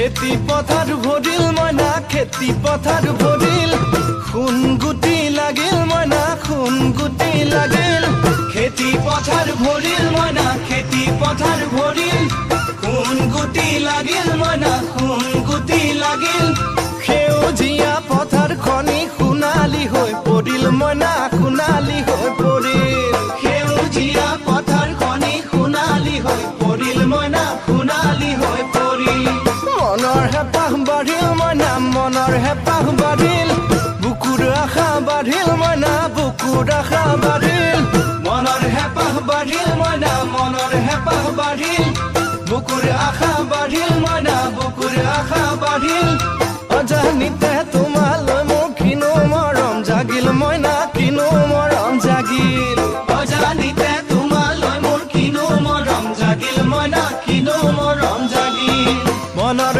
খেতি পথাৰ ভৰিল মইনা খেতি পথাৰ ভৰিল খুন গুটি লাগিল মইনা খুন গুটি লাগিল খেতি পথাৰ ভৰিল মইনা খেতি পথাৰ ভৰিল খুন গুটি লাগিল মইনা খুন গুটি লাগিল সেউজীয়া পথাৰ খনি সোণালী হৈ পৰিল মইনা সোণালী হৈ পৰিল সেউজীয়া পথাৰ খনি সোণালী হৈ পৰিল মইনা সোণালী হৈ পৰিল মনৰ হেঁপাহ বাঢ়িল মইনা মনৰ হেঁপাহ বাঢ়িল বুকুৰ আশা বাঢ়িল মইনা বুকুৰ আশা বাঢ়িল মনৰ হেঁপাহ বাঢ়িল মইনা মনৰ হেঁপাহ বাঢ়িল বুকুৰ আশা বাঢ়িল মইনা বুকুৰ আশা বাঢ়িল অজানিতে তোমালৈ মোৰ কিনো মৰম জাগিল মইনা কিনো মৰম জাগিল অজানিতে তোমালৈ মোৰ কিনো মৰম জাগিল মইনা কিনো মৰম জাগিল মনৰ